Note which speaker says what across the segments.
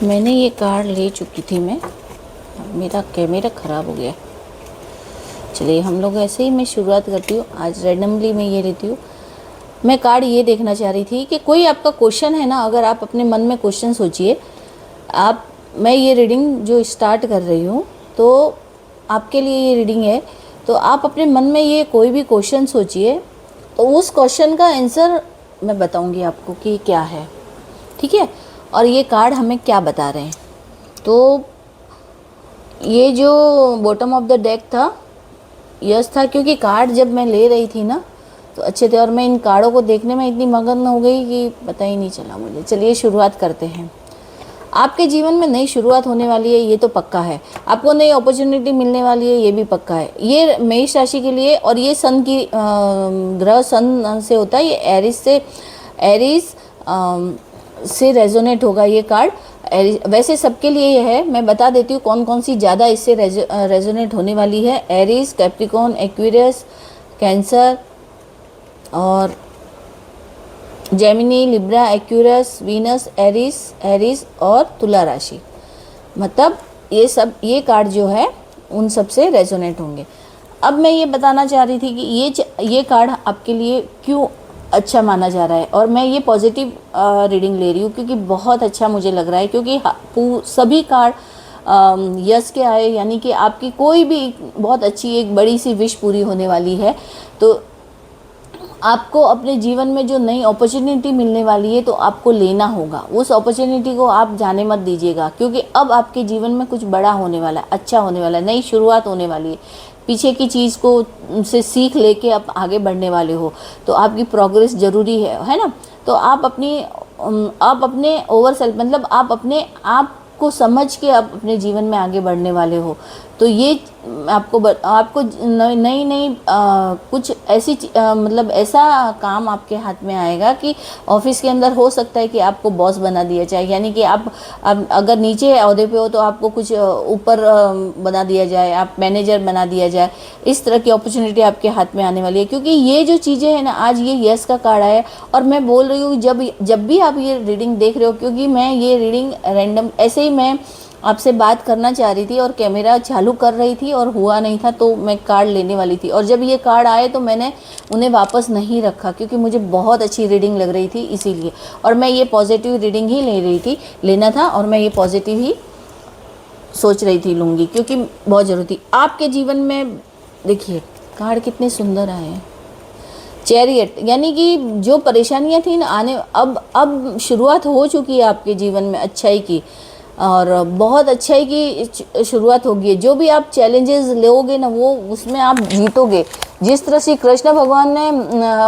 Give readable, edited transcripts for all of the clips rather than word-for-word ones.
Speaker 1: मैंने ये कार्ड ले चुकी थी मैं। मेरा कैमरा ख़राब हो गया। चलिए हम लोग ऐसे ही मैं शुरुआत करती हूँ। आज रैंडमली मैं ये लेती हूँ। मैं कार्ड ये देखना चाह रही थी कि कोई आपका क्वेश्चन है ना, अगर आप अपने मन में क्वेश्चन सोचिए। आप मैं ये रीडिंग जो स्टार्ट कर रही हूँ तो आपके लिए ये रीडिंग है। तो आप अपने मन में ये कोई भी क्वेश्चन सोचिए, तो उस क्वेश्चन का आंसर मैं बताऊँगी आपको कि क्या है, ठीक है। और ये कार्ड हमें क्या बता रहे हैं। तो ये जो बॉटम ऑफ द डेक था, यस था, क्योंकि कार्ड जब मैं ले रही थी ना तो अच्छे थे और मैं इन कार्डों को देखने में इतनी मगन हो गई कि पता ही नहीं चला मुझे। चलिए शुरुआत करते हैं। आपके जीवन में नई शुरुआत होने वाली है, ये तो पक्का है। आपको नई अपॉर्चुनिटी मिलने वाली है, ये भी पक्का है। ये मेष राशि के लिए, और ये सन की ग्रह सन से होता है, ये एरिस से रेजोनेट होगा ये कार्ड। वैसे सबके लिए ये है, मैं बता देती हूँ कौन कौन सी ज़्यादा इससे रेजोनेट होने वाली है। एरीज, कैप्रिकॉर्न, एक्वेरियस, कैंसर और Gemini, Libra, Aquarius, Venus, Aries और तुला राशि। मतलब ये कार्ड जो है उन सब से रेजोनेट होंगे। अब मैं ये बताना चाह रही थी कि ये कार्ड आपके लिए क्यों अच्छा माना जा रहा है, और मैं ये पॉजिटिव रीडिंग ले रही हूँ क्योंकि बहुत अच्छा मुझे लग रहा है। क्योंकि सभी कार्ड यस के आए, यानी कि आपकी कोई भी बहुत अच्छी एक बड़ी सी विश पूरी होने वाली है। तो आपको अपने जीवन में जो नई अपॉर्चुनिटी मिलने वाली है तो आपको लेना होगा। उस अपॉर्चुनिटी को आप जाने मत दीजिएगा, क्योंकि अब आपके जीवन में कुछ बड़ा होने वाला है, अच्छा होने वाला है, नई शुरुआत होने वाली है। पीछे की चीज़ को से सीख लेके आप आगे बढ़ने वाले हो, तो आपकी प्रोग्रेस ज़रूरी है ना। तो आप अपने ओवर सेल्फ, मतलब आप अपने आप को समझ के आप अपने जीवन में आगे बढ़ने वाले हो। तो ये आपको नई नई कुछ ऐसी मतलब ऐसा काम आपके हाथ में आएगा कि ऑफिस के अंदर हो सकता है कि आपको बॉस बना दिया जाए, यानी कि आप अगर नीचे ओहदे पे हो तो आपको कुछ ऊपर बना दिया जाए, आप मैनेजर बना दिया जाए। इस तरह की अपॉर्चुनिटी आपके हाथ में आने वाली है, क्योंकि ये जो चीज़ें हैं ना, आज ये यस का कार्ड आया है। और मैं बोल रही हूँ जब भी आप ये रीडिंग देख रहे हो, क्योंकि मैं ये रीडिंग रैंडम ऐसे ही मैं आपसे बात करना चाह रही थी और कैमरा चालू कर रही थी और हुआ नहीं था, तो मैं कार्ड लेने वाली थी। और जब ये कार्ड आए तो मैंने उन्हें वापस नहीं रखा, क्योंकि मुझे बहुत अच्छी रीडिंग लग रही थी इसीलिए। और मैं ये पॉजिटिव रीडिंग ही लेना था, और मैं ये पॉजिटिव ही सोच रही थी लूँगी, क्योंकि बहुत ज़रूरी थी आपके जीवन में। देखिए कार्ड कितने सुंदर आए हैं। चैरियट, यानी कि जो परेशानियां थी ना, अब शुरुआत हो चुकी है आपके जीवन में अच्छाई की, और बहुत अच्छाई की शुरुआत होगी। जो भी आप चैलेंजेस लोगे ना, वो उसमें आप जीतोगे। जिस तरह से कृष्ण भगवान ने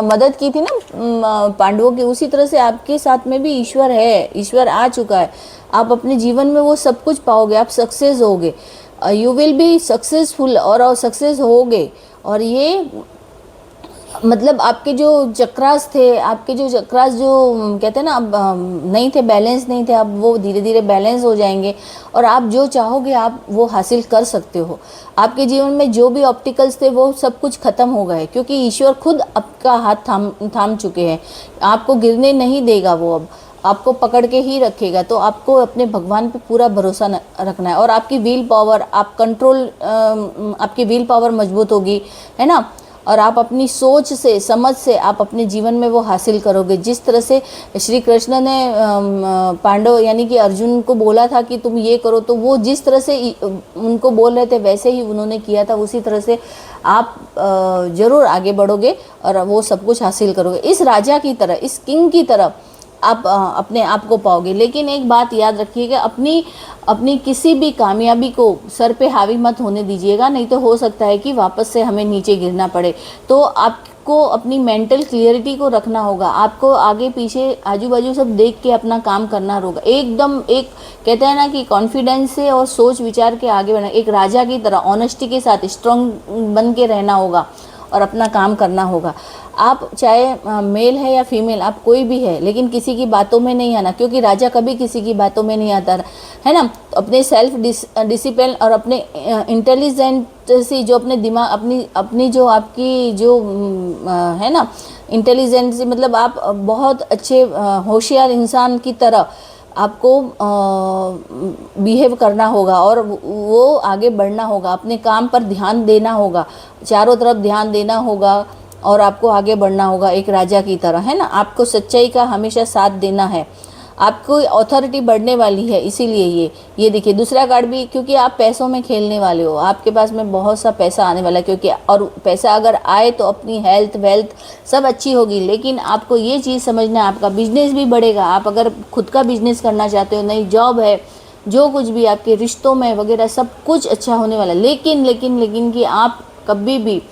Speaker 1: मदद की थी ना पांडवों की, उसी तरह से आपके साथ में भी ईश्वर है, ईश्वर आ चुका है। आप अपने जीवन में वो सब कुछ पाओगे, आप सक्सेस होगे, यू विल बी सक्सेसफुल, और सक्सेस होगे। और ये मतलब आपके जो चक्रास थे, जो कहते हैं ना, अब नहीं थे, बैलेंस नहीं थे, अब वो धीरे धीरे बैलेंस हो जाएंगे, और आप जो चाहोगे आप वो हासिल कर सकते हो। आपके जीवन में जो भी ऑब्स्टिकल्स थे वो सब कुछ खत्म हो गए, क्योंकि ईश्वर खुद आपका हाथ थाम चुके हैं। आपको गिरने नहीं देगा, वो अब आपको पकड़ के ही रखेगा। तो आपको अपने भगवान पे पूरा भरोसा रखना है, और आपकी विल पावर, आपकी विल पावर मजबूत होगी, है ना। और आप अपनी सोच से, समझ से आप अपने जीवन में वो हासिल करोगे। जिस तरह से श्री कृष्ण ने पांडव यानी कि अर्जुन को बोला था कि तुम ये करो, तो वो जिस तरह से उनको बोल रहे थे वैसे ही उन्होंने किया था। उसी तरह से आप ज़रूर आगे बढ़ोगे और वो सब कुछ हासिल करोगे। इस राजा की तरह, इस किंग की तरह आप अपने आप को पाओगे। लेकिन एक बात याद रखिएगा, अपनी किसी भी कामयाबी को सर पे हावी मत होने दीजिएगा, नहीं तो हो सकता है कि वापस से हमें नीचे गिरना पड़े। तो आपको अपनी मेंटल क्लियरिटी को रखना होगा। आपको आगे पीछे आजू बाजू सब देख के अपना काम करना होगा। एकदम एक कहते हैं ना कि कॉन्फिडेंस से और सोच विचार के आगे बढ़ना, एक राजा की तरह ऑनेस्टी के साथ स्ट्रांग बन के रहना होगा और अपना काम करना होगा। आप चाहे मेल है या फीमेल, आप कोई भी है, लेकिन किसी की बातों में नहीं आना, क्योंकि राजा कभी किसी की बातों में नहीं आता, है ना। तो अपने सेल्फ डिसिप्लिन और अपने इंटेलिजेंसी, जो अपने दिमाग, अपनी जो आपकी जो है ना इंटेलिजेंसी, मतलब आप बहुत अच्छे होशियार इंसान की तरह आपको बिहेव करना होगा और वो आगे बढ़ना होगा, अपने काम पर ध्यान देना होगा, चारों तरफ ध्यान देना होगा और आपको आगे बढ़ना होगा एक राजा की तरह, है ना। आपको सच्चाई का हमेशा साथ देना है, आपको अथॉरिटी बढ़ने वाली है। इसीलिए ये देखिए दूसरा कार्ड भी, क्योंकि आप पैसों में खेलने वाले हो, आपके पास में बहुत सा पैसा आने वाला है, क्योंकि और पैसा अगर आए तो अपनी हेल्थ वेल्थ सब अच्छी होगी। लेकिन आपको ये चीज़ समझना है, आपका बिजनेस भी बढ़ेगा। आप अगर खुद का बिजनेस करना चाहते हो, नई जॉब है, जो कुछ भी आपके रिश्तों में वगैरह सब कुछ अच्छा होने वाला है। लेकिन कि आप कभी भी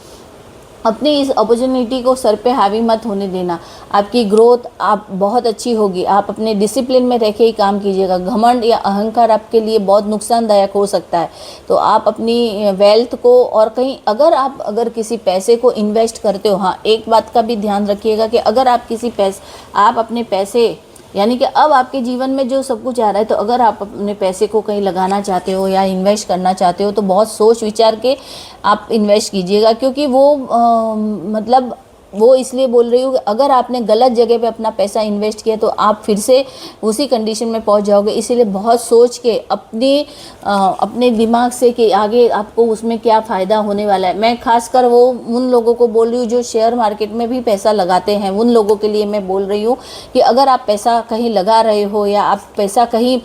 Speaker 1: अपनी इस अपॉर्चुनिटी को सर पे हावी मत होने देना। आपकी ग्रोथ आप बहुत अच्छी होगी, आप अपने डिसिप्लिन में रह के ही काम कीजिएगा। घमंड या अहंकार आपके लिए बहुत नुकसानदायक हो सकता है। तो आप अपनी वेल्थ को और कहीं अगर किसी पैसे को इन्वेस्ट करते हो, हाँ एक बात का भी ध्यान रखिएगा कि अगर आप अपने पैसे, यानी कि अब आपके जीवन में जो सब कुछ आ रहा है, तो अगर आप अपने पैसे को कहीं लगाना चाहते हो या इन्वेस्ट करना चाहते हो तो बहुत सोच विचार के आप इन्वेस्ट कीजिएगा। क्योंकि मतलब वो इसलिए बोल रही हूँ कि अगर आपने गलत जगह पे अपना पैसा इन्वेस्ट किया तो आप फिर से उसी कंडीशन में पहुंच जाओगे। इसीलिए बहुत सोच के अपने दिमाग से कि आगे आपको उसमें क्या फ़ायदा होने वाला है। मैं खासकर वो उन लोगों को बोल रही हूँ जो शेयर मार्केट में भी पैसा लगाते हैं, उन लोगों के लिए मैं बोल रही हूँ कि अगर आप पैसा कहीं लगा रहे हो या आप पैसा कहीं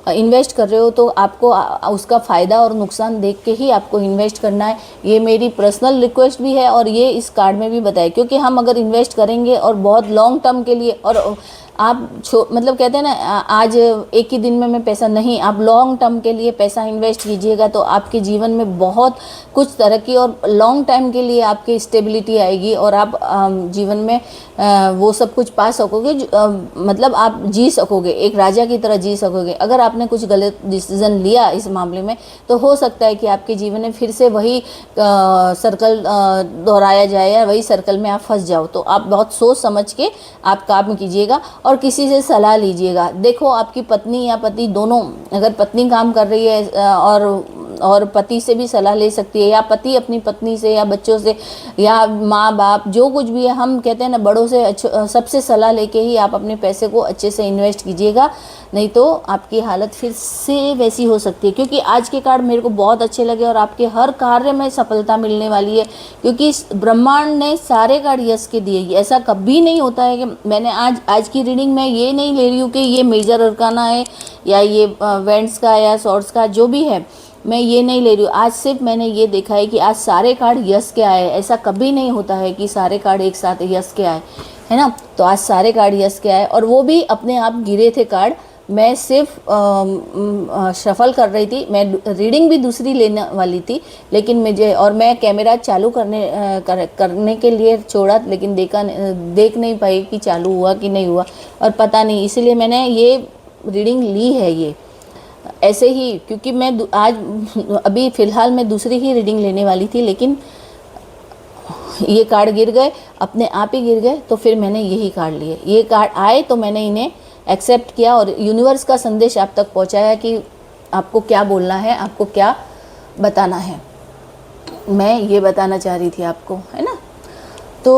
Speaker 1: इन्वेस्ट कर रहे हो तो आपको उसका फ़ायदा और नुकसान देख के ही आपको इन्वेस्ट करना है। ये मेरी पर्सनल रिक्वेस्ट भी है और ये इस कार्ड में भी बताया, क्योंकि हम अगर इन्वेस्ट करेंगे और बहुत लॉन्ग टर्म के लिए, और आप मतलब कहते हैं ना आज एक ही दिन में मैं पैसा नहीं, आप लॉन्ग टर्म के लिए पैसा इन्वेस्ट कीजिएगा तो आपके जीवन में बहुत कुछ तरक्की और लॉन्ग टाइम के लिए आपकी स्टेबिलिटी आएगी और आप जीवन में वो सब कुछ पा सकोगे, मतलब आप जी सकोगे, एक राजा की तरह जी सकोगे। अगर आपने कुछ गलत डिसीजन लिया इस मामले में तो हो सकता है कि आपके जीवन में फिर से वही सर्कल दोहराया जाए या वही सर्कल में आप फंस जाओ। तो आप बहुत सोच समझ के आप काम कीजिएगा और किसी से सलाह लीजिएगा। देखो आपकी पत्नी या पति दोनों, अगर पत्नी काम कर रही है और पति से भी सलाह ले सकती है, या पति अपनी पत्नी से या बच्चों से या माँ बाप जो कुछ भी है, हम कहते हैं ना बड़ों से सबसे सलाह लेके ही आप अपने पैसे को अच्छे से इन्वेस्ट कीजिएगा, नहीं तो आपकी हालत फिर से वैसी हो सकती है। क्योंकि आज के कार्ड मेरे को बहुत अच्छे लगे और आपके हर कार्य में सफलता मिलने वाली है, क्योंकि ब्रह्मांड ने सारे कार्ड यस के दिए। ऐसा कभी नहीं होता है कि मैंने आज की रीडिंग में ये नहीं ले रही हूँ कि ये मेजर अरकाना है या ये वेंट्स का या सॉर्ड्स का जो भी है, मैं ये नहीं ले रही हूँ। आज सिर्फ मैंने ये देखा है कि आज सारे कार्ड यस के आए। ऐसा कभी नहीं होता है कि सारे कार्ड एक साथ यस के आए, है ना। तो आज सारे कार्ड यस के आए और वो भी अपने आप गिरे थे कार्ड। मैं सिर्फ शफल कर रही थी, मैं रीडिंग भी दूसरी लेने वाली थी, लेकिन मैं कैमरा चालू करने के लिए छोड़ा, लेकिन देख नहीं पाई कि चालू हुआ कि नहीं हुआ और पता नहीं, इसीलिए मैंने ये रीडिंग ली है ये ऐसे ही। क्योंकि मैं आज अभी फ़िलहाल मैं दूसरी ही रीडिंग लेने वाली थी, लेकिन ये कार्ड गिर गए, अपने आप ही गिर गए, तो फिर मैंने यही कार्ड लिए। ये कार्ड आए तो मैंने इन्हें एक्सेप्ट किया और यूनिवर्स का संदेश आप तक पहुंचाया कि आपको क्या बोलना है, आपको क्या बताना है। मैं ये बताना चाह रही थी आपको, है ना। तो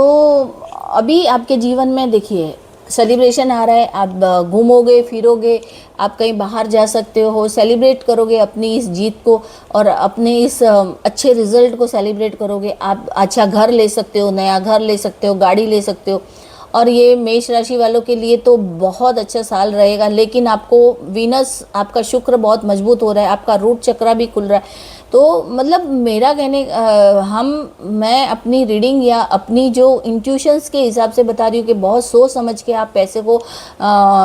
Speaker 1: अभी आपके जीवन में देखिए सेलिब्रेशन आ रहा है, आप घूमोगे फिरोगे, आप कहीं बाहर जा सकते हो, सेलिब्रेट करोगे अपनी इस जीत को और अपने इस अच्छे रिजल्ट को सेलिब्रेट करोगे। आप अच्छा घर ले सकते हो, नया घर ले सकते हो, गाड़ी ले सकते हो। और ये मेष राशि वालों के लिए तो बहुत अच्छा साल रहेगा, लेकिन आपको वीनस, आपका शुक्र बहुत मजबूत हो रहा है, आपका रूट चक्रा भी खुल रहा है। तो मतलब मेरा मैं अपनी रीडिंग या अपनी जो इंट्यूशंस के हिसाब से बता रही हूँ कि बहुत सोच समझ के आप पैसे को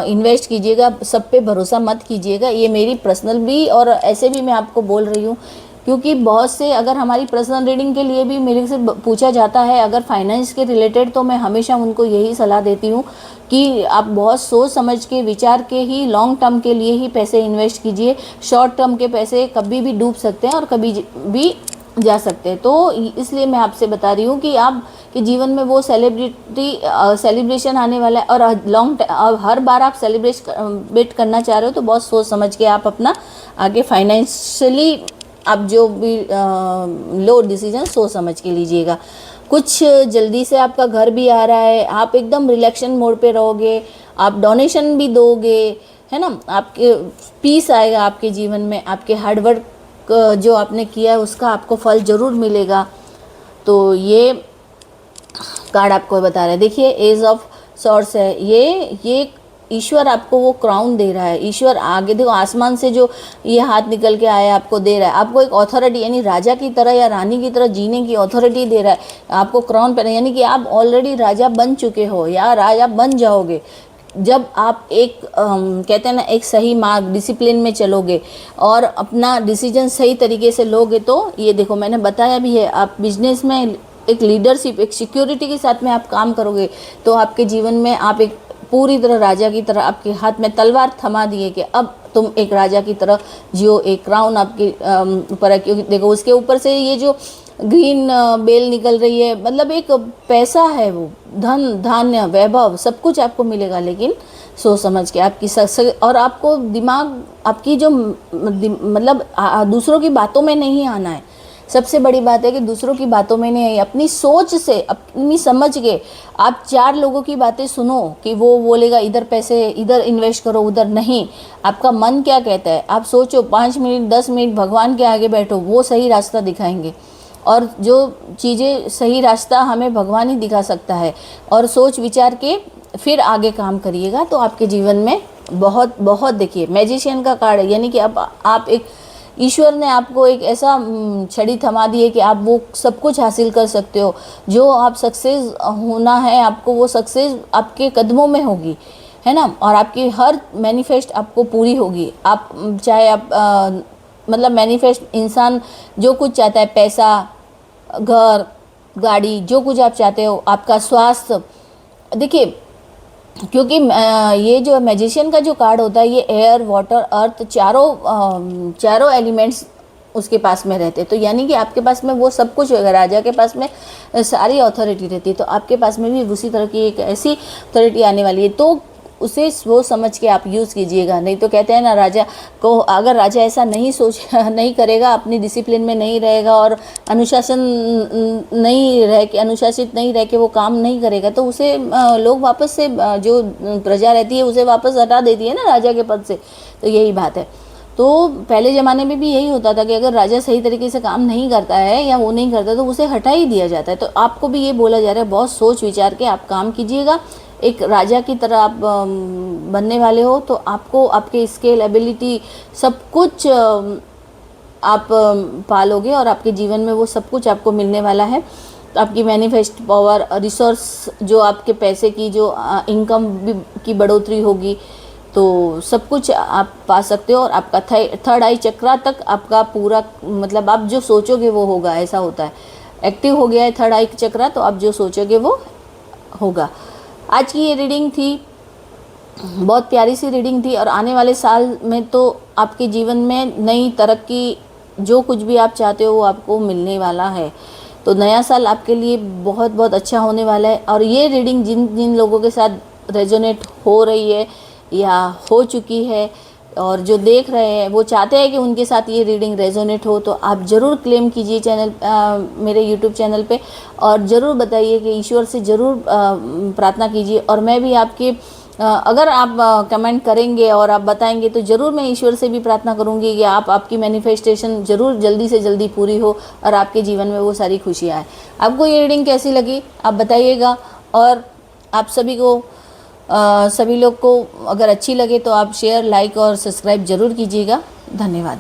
Speaker 1: इन्वेस्ट कीजिएगा, सब पे भरोसा मत कीजिएगा। ये मेरी पर्सनल भी और ऐसे भी मैं आपको बोल रही हूँ, क्योंकि बहुत से अगर हमारी पर्सनल रीडिंग के लिए भी मेरे से पूछा जाता है अगर फाइनेंस के रिलेटेड, तो मैं हमेशा उनको यही सलाह देती हूँ कि आप बहुत सोच समझ के विचार के ही लॉन्ग टर्म के लिए ही पैसे इन्वेस्ट कीजिए। शॉर्ट टर्म के पैसे कभी भी डूब सकते हैं और कभी भी जा सकते हैं। तो इसलिए मैं आपसे बता रही हूँ कि आप के जीवन में वो सेलिब्रेशन आने वाला है और हर बार आप सेलिब्रेट करना चाह रहे हो तो बहुत सोच समझ के आप अपना आगे फाइनेंशियली आप जो भी लो डिसीजन सोच समझ के लीजिएगा। कुछ जल्दी से आपका घर भी आ रहा है, आप एकदम रिलैक्शन मोड पे रहोगे, आप डोनेशन भी दोगे, है ना, आपके पीस आएगा आपके जीवन में, आपके हार्डवर्क जो आपने किया है उसका आपको फल ज़रूर मिलेगा। तो ये कार्ड आपको बता रहा है, देखिए एज ऑफ सॉर्ड्स है, ये ईश्वर आपको वो क्राउन दे रहा है। ईश्वर आगे देखो, आसमान से जो ये हाथ निकल के आया आपको दे रहा है, आपको एक अथॉरिटी यानी राजा की तरह या रानी की तरह जीने की अथॉरिटी दे रहा है, आपको क्राउन पहना, यानी कि आप ऑलरेडी राजा बन चुके हो या राजा बन जाओगे जब आप एक कहते हैं ना, एक सही मार्ग डिसिप्लिन में चलोगे और अपना डिसीजन सही तरीके से लोगे। तो ये देखो मैंने बताया भी है, आप बिजनेस में एक लीडरशिप, एक सिक्योरिटी के साथ में आप काम करोगे तो आपके जीवन में आप एक पूरी तरह राजा की तरह, आपके हाथ में तलवार थमा दिए कि अब तुम एक राजा की तरह जियो, एक क्राउन आपके ऊपर है। क्योंकि देखो उसके ऊपर से ये जो ग्रीन बेल निकल रही है, मतलब एक पैसा है, वो धन धान्य वैभव सब कुछ आपको मिलेगा, लेकिन सोच समझ के आपकी और आपको दिमाग आपकी जो मतलब दूसरों की बातों में नहीं आना है। सबसे बड़ी बात है कि दूसरों की बातों में नहीं, अपनी सोच से, अपनी समझ के आप 4 लोगों की बातें सुनो कि वो बोलेगा इधर पैसे इधर इन्वेस्ट करो उधर नहीं, आपका मन क्या कहता है आप सोचो, 5 मिनट 10 मिनट भगवान के आगे बैठो, वो सही रास्ता दिखाएंगे। और जो चीज़ें सही रास्ता हमें भगवान ही दिखा सकता है, और सोच विचार के फिर आगे काम करिएगा तो आपके जीवन में बहुत बहुत, देखिए मैजिशियन का कार्ड है, यानी कि अब आप एक ईश्वर ने आपको एक ऐसा छड़ी थमा दी है कि आप वो सब कुछ हासिल कर सकते हो, जो आप सक्सेस होना है आपको, वो सक्सेस आपके कदमों में होगी, है ना। और आपकी हर मैनिफेस्ट आपको पूरी होगी। आप चाहे आप मतलब मैनिफेस्ट इंसान जो कुछ चाहता है, पैसा, घर, गाड़ी, जो कुछ आप चाहते हो, आपका स्वास्थ्य, देखिए क्योंकि ये जो मैजिशियन का जो कार्ड होता है ये एयर वाटर अर्थ चारों एलिमेंट्स उसके पास में रहते, तो यानी कि आपके पास में वो सब कुछ होगा। राजा के पास में सारी अथॉरिटी रहती है, तो आपके पास में भी उसी तरह की एक ऐसी अथॉरिटी आने वाली है, तो उसे वो समझ के आप यूज़ कीजिएगा। नहीं तो कहते हैं ना, राजा को अगर राजा ऐसा नहीं करेगा, अपनी डिसिप्लिन में नहीं रहेगा और अनुशासित नहीं रह के वो काम नहीं करेगा, तो उसे लोग वापस से जो प्रजा रहती है उसे वापस हटा देती है ना राजा के पद से। तो यही बात है। तो पहले ज़माने में भी यही होता था कि अगर राजा सही तरीके से काम नहीं करता है या वो नहीं करता तो उसे हटा ही दिया जाता है। तो आपको भी ये बोला जा रहा है, बहुत सोच विचार के आप काम कीजिएगा, एक राजा की तरह आप बनने वाले हो, तो आपको आपके स्किल एबिलिटी सब कुछ आप पालोगे और आपके जीवन में वो सब कुछ आपको मिलने वाला है। तो आपकी मैनिफेस्ट पावर, रिसोर्स, जो आपके पैसे की जो इनकम की बढ़ोतरी होगी, तो सब कुछ आप पा सकते हो। और आपका थर्ड आई चक्रा तक आपका पूरा, मतलब आप जो सोचोगे वो होगा, ऐसा होता है। एक्टिव हो गया है थर्ड आई चक्रा, तो आप जो सोचोगे वो होगा। आज की ये रीडिंग थी, बहुत प्यारी सी रीडिंग थी, और आने वाले साल में तो आपके जीवन में नई तरक्की, जो कुछ भी आप चाहते हो वो आपको मिलने वाला है। तो नया साल आपके लिए बहुत बहुत अच्छा होने वाला है। और ये रीडिंग जिन लोगों के साथ रेजोनेट हो रही है या हो चुकी है और जो देख रहे हैं वो चाहते हैं कि उनके साथ ये रीडिंग रेजोनेट हो, तो आप ज़रूर क्लेम कीजिए चैनल मेरे यूट्यूब चैनल पे, और ज़रूर बताइए कि ईश्वर से ज़रूर प्रार्थना कीजिए। और मैं भी आपके अगर आप कमेंट करेंगे और आप बताएंगे तो ज़रूर मैं ईश्वर से भी प्रार्थना करूंगी कि आपकी मैनिफेस्टेशन ज़रूर जल्दी से जल्दी पूरी हो और आपके जीवन में वो सारी खुशियाँ आए। आपको ये रीडिंग कैसी लगी आप बताइएगा, और आप सभी लोग को अगर अच्छी लगे तो आप शेयर, लाइक और सब्सक्राइब ज़रूर कीजिएगा। धन्यवाद।